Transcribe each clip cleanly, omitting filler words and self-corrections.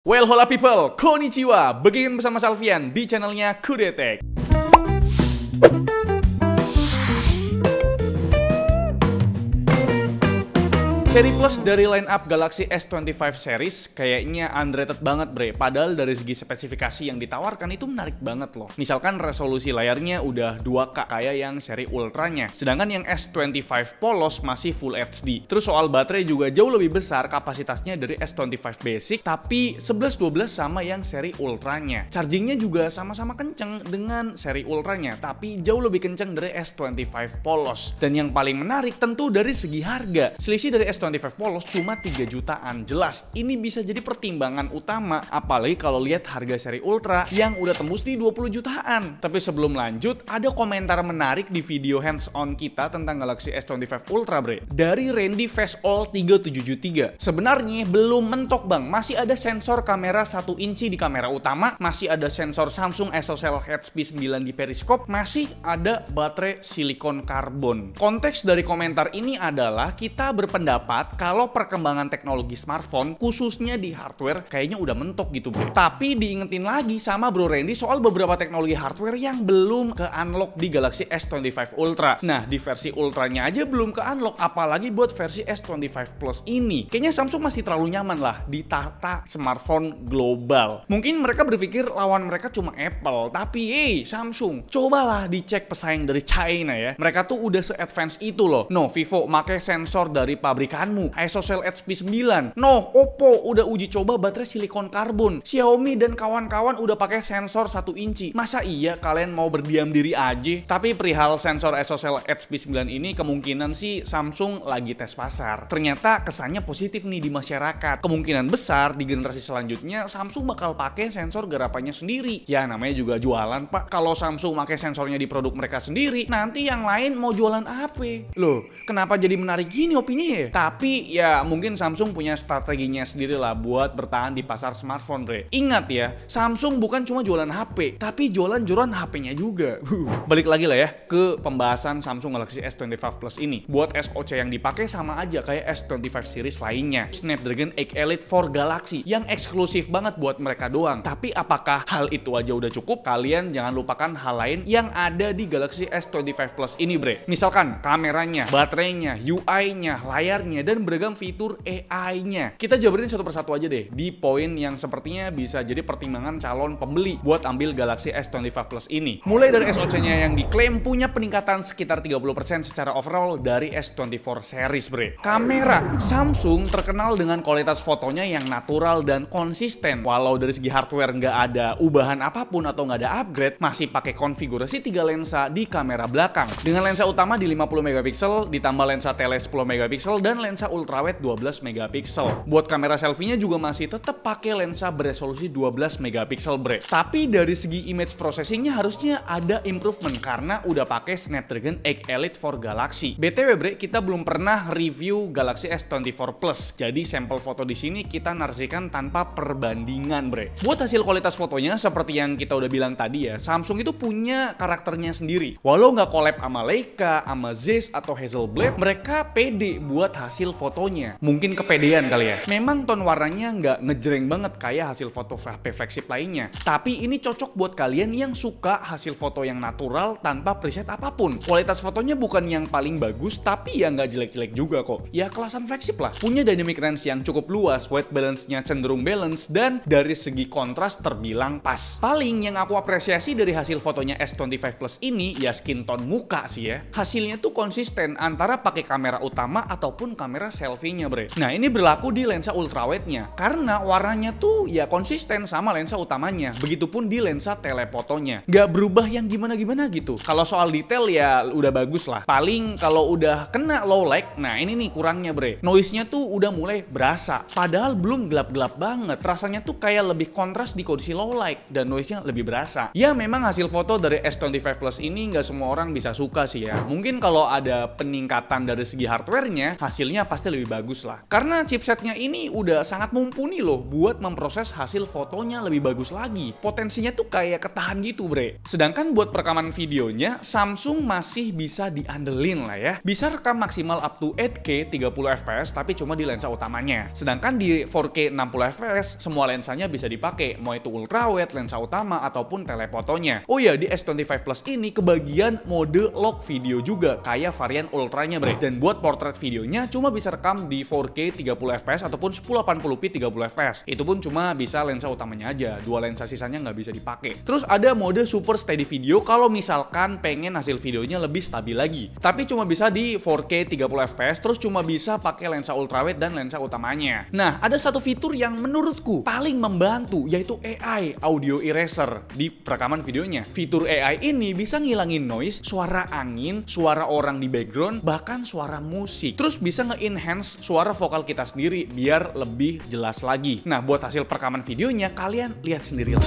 Well, hola people, konnichiwa. Begin bersama Salvian di channelnya Kudetek. Seri Plus dari line-up Galaxy S25 series kayaknya underrated banget bre. Padahal dari segi spesifikasi yang ditawarkan itu menarik banget loh. Misalkan resolusi layarnya udah 2K kayak yang seri Ultranya. Sedangkan yang S25 polos masih Full HD. Terus soal baterai juga jauh lebih besar kapasitasnya dari S25 Basic, tapi 11-12 sama yang seri Ultranya. Chargingnya juga sama-sama kenceng dengan seri Ultranya, tapi jauh lebih kenceng dari S25 polos. Dan yang paling menarik tentu dari segi harga. Selisih dari S25 polos cuma 3 jutaan. Jelas, ini bisa jadi pertimbangan utama, apalagi kalau lihat harga seri Ultra yang udah tembus di 20 jutaan. Tapi sebelum lanjut, ada komentar menarik di video hands-on kita tentang Galaxy S25 Ultra bre. Dari Randy Fastall 373. Sebenarnya belum mentok bang, masih ada sensor kamera 1 inci di kamera utama, masih ada sensor Samsung SOCELL HP9 di periskop, masih ada baterai silikon karbon. Konteks dari komentar ini adalah kita berpendapat kalau perkembangan teknologi smartphone khususnya di hardware kayaknya udah mentok gitu bro. Tapi diingetin lagi sama Bro Randy soal beberapa teknologi hardware yang belum ke-unlock di Galaxy S25 Ultra. Nah, di versi Ultranya aja belum ke-unlock, apalagi buat versi S25 Plus ini. Kayaknya Samsung masih terlalu nyaman lah di tata smartphone global. Mungkin mereka berpikir lawan mereka cuma Apple, tapi Samsung, cobalah dicek pesaing dari China ya. Mereka tuh udah se-advance itu loh. No, Vivo pakai sensor dari pabrikanmu, SOCELL HP9. No, Oppo udah uji coba baterai silikon karbon. Xiaomi dan kawan-kawan udah pakai sensor 1 inci. Masa iya kalian mau berdiam diri aja? Tapi perihal sensor SOCELL HP9 ini kemungkinan sih Samsung lagi tes pasar. Ternyata kesannya positif nih di masyarakat. Kemungkinan besar di generasi selanjutnya Samsung bakal pakai sensor garapannya sendiri. Ya namanya juga jualan pak. Kalau Samsung pakai sensornya di produk mereka sendiri, nanti yang lain mau jualan apa? Loh, kenapa jadi menarik gini opini ya? Tapi ya mungkin Samsung punya strateginya sendiri lah buat bertahan di pasar smartphone bre. Ingat ya, Samsung bukan cuma jualan HP, tapi jualan joran HP-nya juga. Balik lagi lah ya ke pembahasan Samsung Galaxy S25 Plus ini. Buat SoC yang dipakai sama aja kayak S25 series lainnya. Snapdragon 8 Elite for Galaxy yang eksklusif banget buat mereka doang. Tapi apakah hal itu aja udah cukup? Kalian jangan lupakan hal lain yang ada di Galaxy S25 Plus ini bre. Misalkan kameranya, baterainya, UI-nya, layarnya, dan beragam fitur AI-nya. Kita jabarin satu persatu aja deh di poin yang sepertinya bisa jadi pertimbangan calon pembeli buat ambil Galaxy S25 Plus ini. Mulai dari SoC-nya yang diklaim punya peningkatan sekitar 30% secara overall dari S24 series bre. Kamera, Samsung terkenal dengan kualitas fotonya yang natural dan konsisten. Walau dari segi hardware nggak ada ubahan apapun atau nggak ada upgrade, masih pakai konfigurasi 3 lensa di kamera belakang. Dengan lensa utama di 50 megapiksel, ditambah lensa tele 10 megapiksel dan lensa ultrawide 12 megapiksel. Buat kamera selfie-nya juga masih tetap pakai lensa beresolusi 12 megapiksel bre. Tapi dari segi image processing-nya harusnya ada improvement karena udah pakai Snapdragon 8 Elite for Galaxy. BTW bre, kita belum pernah review Galaxy S24 Plus. Jadi sampel foto di sini kita narasikan tanpa perbandingan bre. Buat hasil kualitas fotonya seperti yang kita udah bilang tadi ya, Samsung itu punya karakternya sendiri. Walau nggak collab sama Leica, sama Zeiss atau Hasselblad, mereka pede buat hasil fotonya. Mungkin kepedean kali ya. Memang tone warnanya nggak ngejreng banget kayak hasil foto HP flagship lainnya. Tapi ini cocok buat kalian yang suka hasil foto yang natural tanpa preset apapun. Kualitas fotonya bukan yang paling bagus, tapi ya nggak jelek-jelek juga kok. Ya kelasan flagship lah. Punya dynamic range yang cukup luas, white balance-nya cenderung balance, dan dari segi kontras terbilang pas. Paling yang aku apresiasi dari hasil fotonya S25 Plus ini ya skin tone muka sih ya. Hasilnya tuh konsisten antara pakai kamera utama ataupun kamera selfie-nya bre. Nah ini berlaku di lensa ultrawide-nya karena warnanya tuh ya konsisten sama lensa utamanya. Begitupun di lensa telefotonya, nggak berubah yang gimana-gimana gitu. Kalau soal detail ya udah bagus lah. Paling kalau udah kena low light, nah ini nih kurangnya bre. Noise-nya tuh udah mulai berasa. Padahal belum gelap-gelap banget. Rasanya tuh kayak lebih kontras di kondisi low light dan noise-nya lebih berasa. Ya memang hasil foto dari S25 Plus ini nggak semua orang bisa suka sih ya. Mungkin kalau ada peningkatan dari segi hardware-nya, hasilnya hasilnya pasti lebih bagus lah. Karena chipsetnya ini udah sangat mumpuni loh buat memproses hasil fotonya lebih bagus lagi. Potensinya tuh kayak ketahan gitu bre. Sedangkan buat perekaman videonya, Samsung masih bisa diandelin lah ya. Bisa rekam maksimal up to 8K 30 fps tapi cuma di lensa utamanya. Sedangkan di 4K 60 fps semua lensanya bisa dipakai, mau itu ultrawide, lensa utama ataupun telefotonya. Oh ya, di S25 Plus ini kebagian mode lock video juga kayak varian ultranya bre. Dan buat portrait videonya cuma bisa rekam di 4K 30 fps ataupun 1080p 30 fps. Itu pun cuma bisa lensa utamanya aja, dua lensa sisanya nggak bisa dipakai. Terus ada mode super steady video kalau misalkan pengen hasil videonya lebih stabil lagi. Tapi cuma bisa di 4K 30 fps, terus cuma bisa pakai lensa ultrawide dan lensa utamanya. Nah, ada satu fitur yang menurutku paling membantu, yaitu AI audio eraser di perekaman videonya. Fitur AI ini bisa ngilangin noise, suara angin, suara orang di background, bahkan suara musik. Terus bisa nge-enhance suara vokal kita sendiri biar lebih jelas lagi. Nah, buat hasil perekaman videonya kalian lihat sendirilah.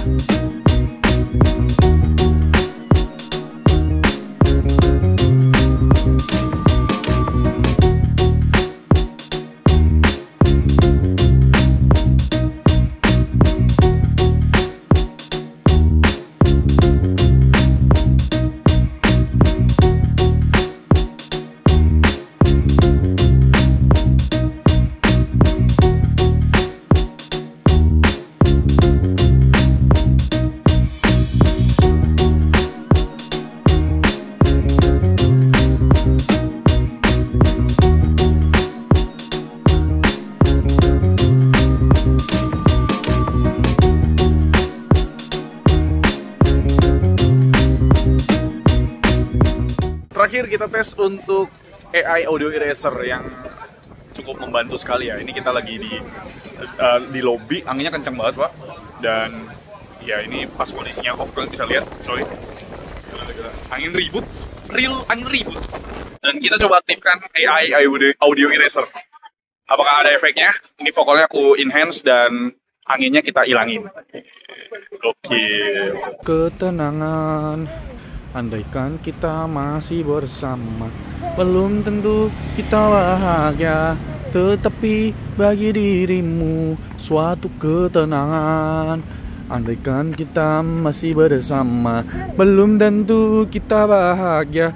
Terakhir kita tes untuk AI audio eraser yang cukup membantu sekali ya. Ini kita lagi di lobby, anginnya kencang banget pak. Dan ya ini pas kondisinya off, kalian bisa lihat coy. Angin ribut, real angin ribut. Dan kita coba aktifkan AI audio eraser. Apakah ada efeknya? Ini vokalnya aku enhance dan anginnya kita ilangin. Oke. Ketenangan. Andaikan kita masih bersama, belum tentu kita bahagia, tetapi bagi dirimu suatu ketenangan. Andaikan kita masih bersama, belum tentu kita bahagia.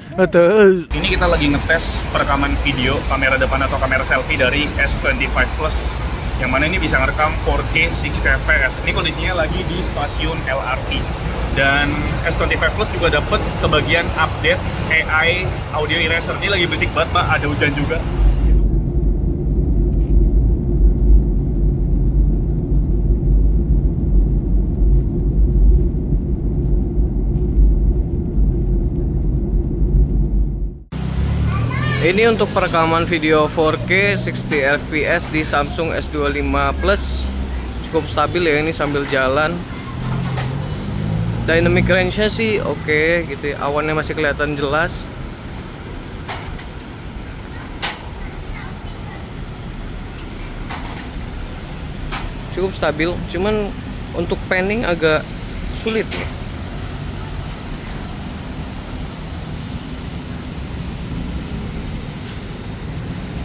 Ini kita lagi ngetes perekaman video kamera depan atau kamera selfie dari S25 Plus, yang mana ini bisa ngerekam 4K 60 fps. Ini kondisinya lagi di stasiun LRT. Dan S25 Plus juga dapat kebagian update AI audio eraser. Ini lagi berisik banget pak, ada hujan juga. Ini untuk perekaman video 4K 60 fps di Samsung S25 Plus. Cukup stabil ya ini sambil jalan. Dynamic range-nya sih oke gitu ya. Awannya masih kelihatan jelas. Cukup stabil, cuman untuk panning agak sulit ya.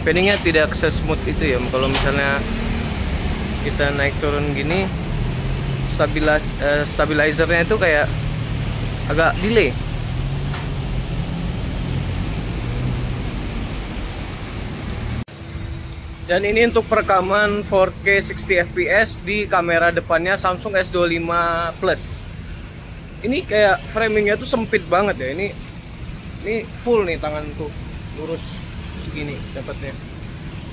Panningnya tidak se-smooth itu ya. Kalau misalnya kita naik turun gini, stabilizernya itu kayak agak delay. Dan ini untuk perekaman 4K 60 fps di kamera depannya Samsung S25 Plus. Ini kayak framingnya tuh sempit banget ya. Ini full nih tanganku, lurus segini dapatnya.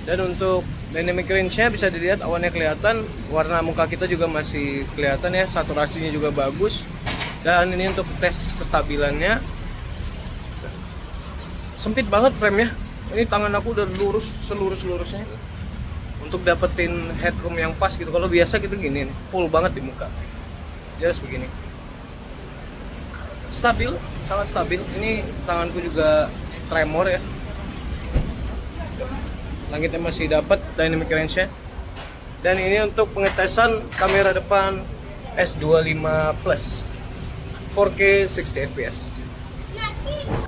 Dan untuk dynamic range-nya bisa dilihat, awannya kelihatan, warna muka kita juga masih kelihatan ya, saturasinya juga bagus. Dan ini untuk tes kestabilannya, sempit banget frame-nya. Ini tangan aku udah lurus selurus-lurusnya untuk dapetin headroom yang pas gitu. Kalau biasa gitu gini, full banget di muka. Just begini. Stabil, sangat stabil. Ini tanganku juga tremor ya. Langitnya masih dapat dynamic range-nya. Dan ini untuk pengetesan kamera depan S25 Plus 4K 60 fps.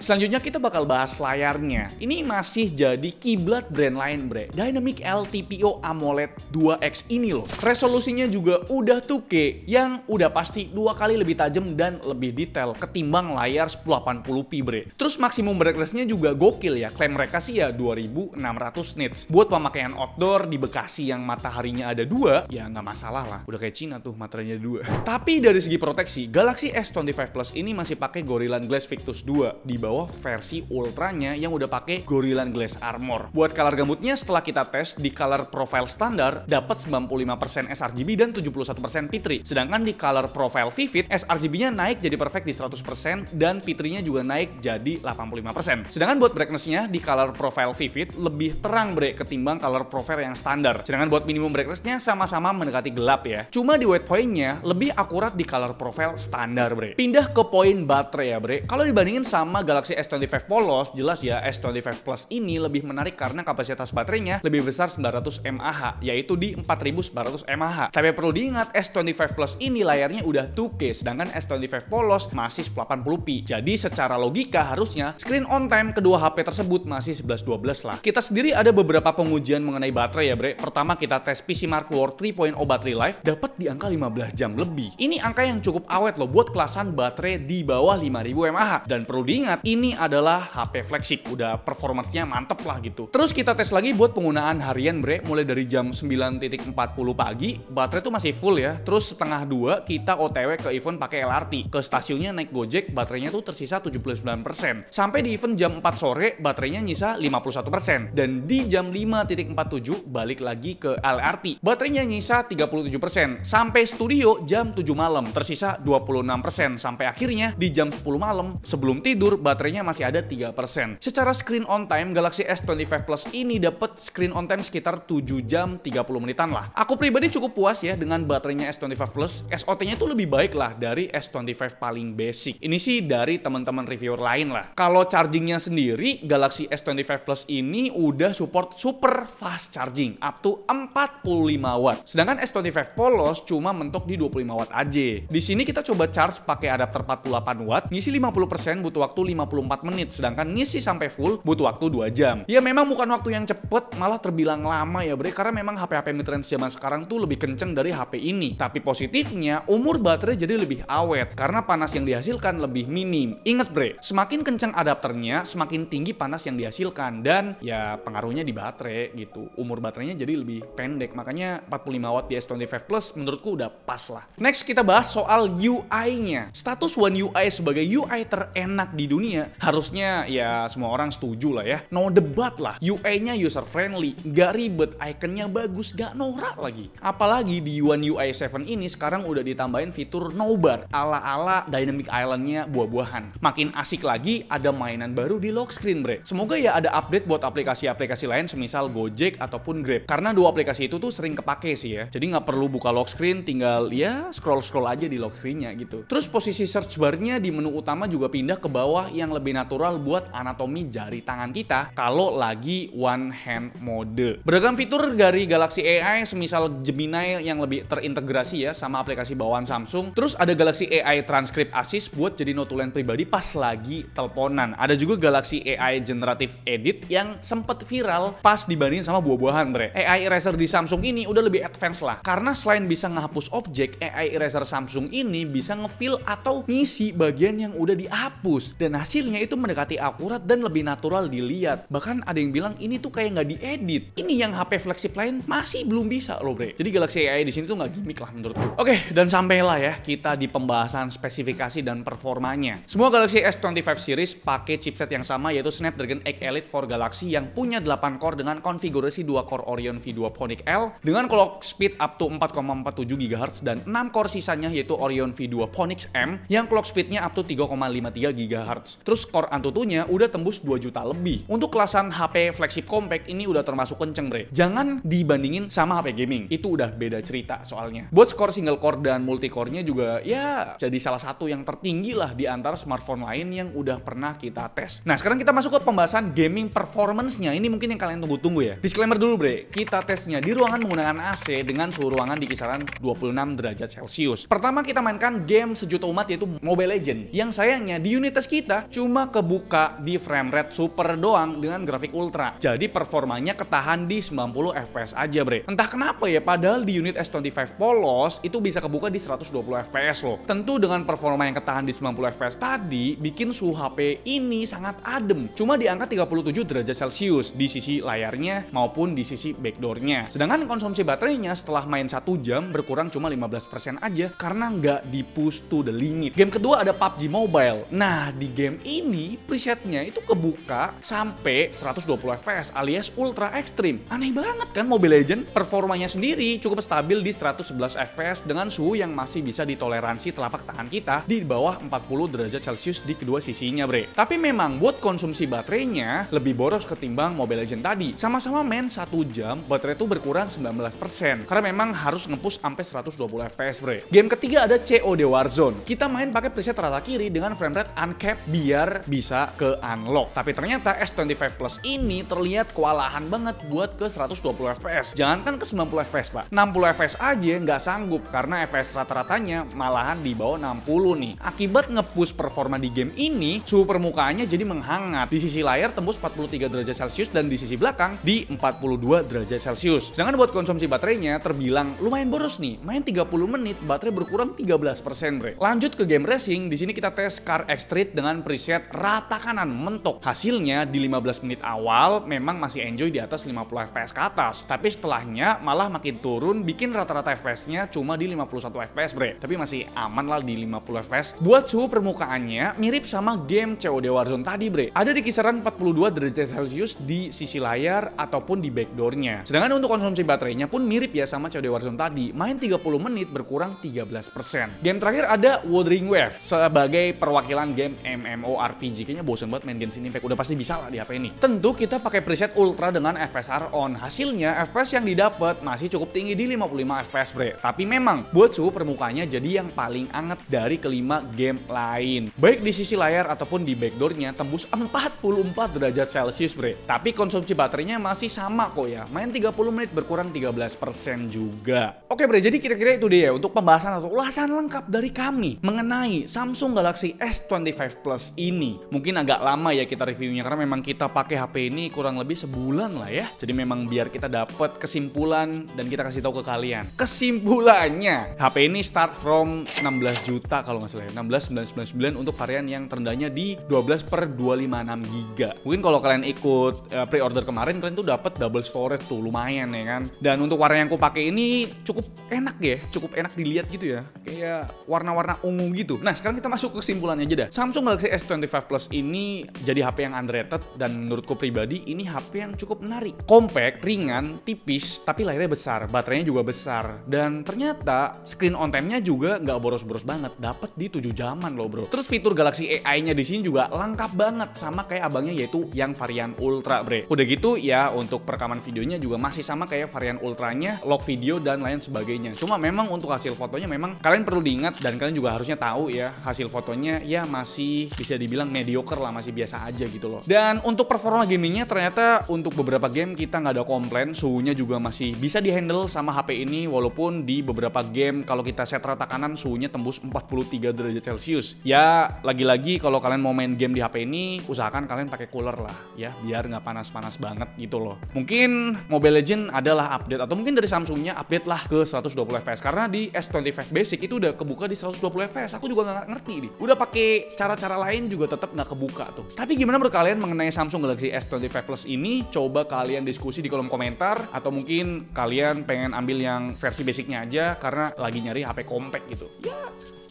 Selanjutnya kita bakal bahas layarnya. Ini masih jadi kiblat brand lain bre, Dynamic LTPO AMOLED 2X ini loh. Resolusinya juga udah 2K yang udah pasti 2 kali lebih tajam dan lebih detail ketimbang layar 1080p bre. Terus maksimum brightness-nya juga gokil ya, klaim mereka sih ya 2600 nits. Buat pemakaian outdoor di Bekasi yang mataharinya ada 2, ya nggak masalah lah. Udah kayak Cina tuh mataharinya 2. Tapi dari segi proteksi, Galaxy S25 Plus ini masih pakai Gorilla Glass Victus 2 di bawah versi ultranya yang udah pakai Gorilla Glass Armor. Buat color gambutnya setelah kita tes di color profile standar dapat 95% sRGB dan 71% P3. Sedangkan di color profile vivid sRGB-nya naik jadi perfect di 100% dan P3-nya juga naik jadi 85%. Sedangkan buat brightness-nya di color profile vivid lebih terang bre ketimbang color profile yang standar. Sedangkan buat minimum brightness-nya sama-sama mendekati gelap ya. Cuma di white point-nya lebih akurat di color profile standar bre. Pindah ke poin baterai ya bre. Kalau dibandingin sama Galaxy S25 polos, jelas ya S25 Plus ini lebih menarik karena kapasitas baterainya lebih besar 900 mAh, yaitu di 4900 mAh. Tapi perlu diingat S25 Plus ini layarnya udah 2K, sedangkan S25 polos masih 1080p. Jadi secara logika harusnya screen on time kedua HP tersebut masih 11-12 lah. Kita sendiri ada beberapa pengujian mengenai baterai ya bre. Pertama kita tes PCMark World 3.0 battery life, dapat di angka 15 jam lebih. Ini angka yang cukup awet loh buat kelasan baterai di bawah 5000 mAh. Dan perlu diingat, ini adalah HP flagship, udah performance-nya mantep lah gitu. Terus kita tes lagi buat penggunaan harian bre, mulai dari jam 9.40 pagi, baterai tuh masih full ya. Terus setengah 2 kita OTW ke event pakai LRT. Ke stasiunnya naik Gojek, baterainya tuh tersisa 79%. Sampai di event jam 4 sore, baterainya nyisa 51%. Dan di jam 5.47 balik lagi ke LRT, baterainya nyisa 37%. Sampai studio jam 7 malam, tersisa 26%. Sampai akhirnya di jam 10 malam sebelum tidur baterainya masih ada 3%. Secara screen on time Galaxy S25 Plus ini dapat screen on time sekitar 7 jam 30 menitan lah. Aku pribadi cukup puas ya dengan baterainya S25 Plus. SOT-nya itu lebih baik lah dari S25 paling basic. Ini sih dari teman-teman reviewer lain lah. Kalau chargingnya sendiri, Galaxy S25 Plus ini udah support super fast charging up to 45 watt. Sedangkan S25 polos cuma mentok di 25 watt aja. Di sini kita coba charge pakai adapter 48 watt, ngisi 50% butuh waktu 54 menit, sedangkan ngisi sampai full butuh waktu 2 jam. Ya memang bukan waktu yang cepet, malah terbilang lama ya bre, karena memang HP-HP mid-range zaman sekarang tuh lebih kenceng dari HP ini. Tapi positifnya, umur baterai jadi lebih awet, karena panas yang dihasilkan lebih minim. Ingat bre, semakin kenceng adapternya, semakin tinggi panas yang dihasilkan, dan ya pengaruhnya di baterai gitu. Umur baterainya jadi lebih pendek, makanya 45 watt di S25 Plus menurutku udah pas lah. Next kita bahas soal UI-nya. Status One UI sebagai UI terenak di dunia, harusnya ya semua orang setuju lah ya. No debat lah, UI-nya user friendly, gak ribet, ikonnya bagus, gak norak lagi. Apalagi di One UI 7 ini sekarang udah ditambahin fitur no bar ala-ala Dynamic Island-nya buah-buahan. Makin asik lagi, ada mainan baru di lock screen bre. Semoga ya ada update buat aplikasi-aplikasi lain semisal Gojek ataupun Grab, karena dua aplikasi itu tuh sering kepake sih ya. Jadi nggak perlu buka lock screen, tinggal ya scroll-scroll aja di lock screen-nya gitu. Terus posisi search bar-nya di menu utama juga pindah ke bawah yang lebih natural buat anatomi jari tangan kita kalau lagi one hand mode. Beragam fitur dari Galaxy AI semisal Gemini yang lebih terintegrasi ya sama aplikasi bawaan Samsung. Terus ada Galaxy AI Transcript Assist buat jadi notulen pribadi pas lagi teleponan. Ada juga Galaxy AI Generative Edit yang sempet viral pas dibandingin sama buah-buahan bre. AI Eraser di Samsung ini udah lebih advance lah, karena selain bisa ngehapus objek, AI Eraser Samsung ini bisa ngefill atau ngisi bagian yang udah dihapus, dan hasilnya itu mendekati akurat dan lebih natural dilihat. Bahkan ada yang bilang ini tuh kayak nggak diedit. Ini yang HP flagship lain masih belum bisa loh bre. Jadi Galaxy AI di sini tuh nggak gimmick lah menurutku. Oke, dan sampailah ya kita di pembahasan spesifikasi dan performanya. Semua Galaxy S25 series pakai chipset yang sama, yaitu Snapdragon 8 Elite for Galaxy yang punya 8 core dengan konfigurasi 2 core Orion V2 Phonic L dengan clock speed up to 4,47 GHz dan 6 core sisanya yaitu Orion V2 Phonix M yang clock speednya up to 3,53 GHz. Terus core Antutunya udah tembus 2 juta lebih. Untuk kelasan HP flagship compact ini udah termasuk kenceng bre. Jangan dibandingin sama HP gaming, itu udah beda cerita soalnya. Buat skor single core dan multi core-nya juga ya jadi salah satu yang tertinggi lah di antara smartphone lain yang udah pernah kita tes. Nah sekarang kita masuk ke pembahasan gaming performance-nya. Ini mungkin yang kalian tunggu-tunggu ya. Disclaimer dulu bre, kita tesnya di ruangan menggunakan AC dengan suhu ruangan di kisaran 26 derajat Celcius. Pertama kita mainkan game sejuta umat yaitu Mobile Legends, yang sayangnya di unit test kita cuma kebuka di frame rate super doang dengan grafik ultra. Jadi performanya ketahan di 90 fps aja bre. Entah kenapa ya, padahal di unit S25 polos itu bisa kebuka di 120 fps loh. Tentu dengan performa yang ketahan di 90 fps tadi bikin suhu HP ini sangat adem. Cuma di angka 37 derajat Celcius di sisi layarnya maupun di sisi backdoornya. Sedangkan konsumsi baterainya setelah main 1 jam berkurang cuma 15% aja karena nggak di push to the limit. Game kedua ada PUBG Mobile. Nah di game ini presetnya itu kebuka sampai 120 fps alias ultra ekstrim. Aneh banget kan Mobile Legends? Performanya sendiri cukup stabil di 111 fps dengan suhu yang masih bisa ditoleransi telapak tangan kita di bawah 40 derajat Celcius di kedua sisinya bre. Tapi memang buat konsumsi baterainya lebih boros ketimbang Mobile Legends tadi. Sama-sama main 1 jam baterai itu berkurang 19% karena memang harus nge-push sampai 120 fps bre. Game ketiga ada COD Warzone. Kita main pakai preset rata kiri dengan frame rate uncapped biar bisa ke unlock. Tapi ternyata S25 Plus ini terlihat kewalahan banget buat ke 120 fps. Jangankan ke 90 fps pak, 60 fps aja nggak sanggup karena fps rata-ratanya malahan di bawah 60 nih. Akibat nge-push performa di game ini, suhu permukaannya jadi menghangat. Di sisi layar tembus 43 derajat Celcius dan di sisi belakang di 42 derajat Celcius. Sedangkan buat konsumsi baterainya terbilang lumayan boros nih. Main 30 menit baterai berkurang 13% bre. Lanjut ke game racing, di sini kita tes Car X-Street dengan preset rata kanan mentok. Hasilnya di 15 menit awal memang masih enjoy di atas 50 fps ke atas. Tapi setelahnya malah makin turun, bikin rata-rata fps-nya cuma di 51 fps bre. Tapi masih aman lah di 50 fps. Buat suhu permukaannya mirip sama game COD Warzone tadi bre. Ada di kisaran 42 derajat Celcius di sisi layar ataupun di backdoornya. Sedangkan untuk konsumsi baterainya pun mirip ya sama COD Warzone tadi. Main 30 menit berkurang 13%. Game terakhir ada Wuthering Waves sebagai perwakilan game MMORPG. Kayaknya bosen banget main Genshin Impact. Udah pasti bisa lah di HP ini. Tentu kita pakai preset ultra dengan FSR on. Hasilnya FPS yang didapat masih cukup tinggi di 55 FPS bre. Tapi memang buat suhu permukaannya jadi yang paling anget dari kelima game lain. Baik di sisi layar ataupun di backdoornya tembus 44 derajat Celcius bre. Tapi konsumsi baterainya masih sama kok ya. Main 30 menit berkurang 13% juga. Oke bre, jadi kira-kira itu dia ya untuk pembahasan atau ulasan lengkap dari kami mengenai Samsung Galaxy S25 Plus ini. Mungkin agak lama ya kita reviewnya karena memang kita pakai HP ini kurang lebih sebulan lah ya. Jadi memang biar kita dapat kesimpulan dan kita kasih tahu ke kalian. Kesimpulannya, HP ini start from 16 juta kalau nggak salah ya. 16.999 untuk varian yang terendahnya di 12/256 GB. Mungkin kalau kalian ikut pre-order kemarin kalian tuh dapat double storage tuh lumayan ya kan. Dan untuk warna yang aku pakai ini cukup enak ya, cukup enak dilihat gitu ya. Kayak warna-warna ungu gitu. Nah, sekarang kita masuk ke kesimpulannya aja dah. Samsung Galaxy S25 Plus ini jadi HP yang underrated dan menurutku pribadi ini HP yang cukup menarik. Compact, ringan, tipis, tapi layarnya besar, baterainya juga besar. Dan ternyata screen on time-nya juga nggak boros-boros banget, dapat di 7 jaman loh bro. Terus fitur Galaxy AI-nya di sini juga lengkap banget sama kayak abangnya yaitu yang varian Ultra bre. Udah gitu ya untuk perekaman videonya juga masih sama kayak varian Ultranya, lock video dan lain sebagainya. Cuma memang untuk hasil fotonya memang kalian perlu diingat dan kalian juga harusnya tahu ya hasil fotonya ya masih bisa dibilang mediocre lah, masih biasa aja gitu loh. Dan untuk performa gamingnya ternyata untuk beberapa game kita nggak ada komplain, suhunya juga masih bisa dihandle sama HP ini walaupun di beberapa game kalau kita set rata kanan suhunya tembus 43 derajat Celcius. Ya lagi-lagi kalau kalian mau main game di HP ini usahakan kalian pakai cooler lah ya biar nggak panas-panas banget gitu loh. Mungkin Mobile Legends adalah update atau mungkin dari Samsungnya update lah ke 120 fps karena di S25 Basic itu udah kebuka di 120 fps. Aku juga nggak ngerti nih. Udah pakai cara-cara lain juga tetap nggak kebuka tuh. Tapi gimana menurut kalian mengenai Samsung Galaxy S25 Plus ini? Coba kalian diskusi di kolom komentar atau mungkin kalian pengen ambil yang versi basicnya aja karena lagi nyari HP compact gitu. Ya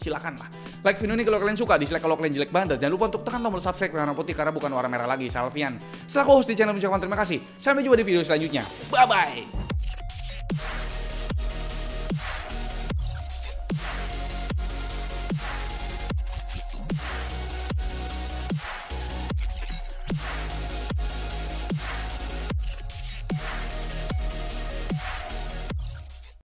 silakan lah. Like video ini kalau kalian suka, dislike kalau kalian jelek banget. Dan jangan lupa untuk tekan tombol subscribe warna putih karena bukan warna merah lagi. Salvian. Selaku host di channel mengucapkan terima kasih. Sampai jumpa di video selanjutnya. Bye bye.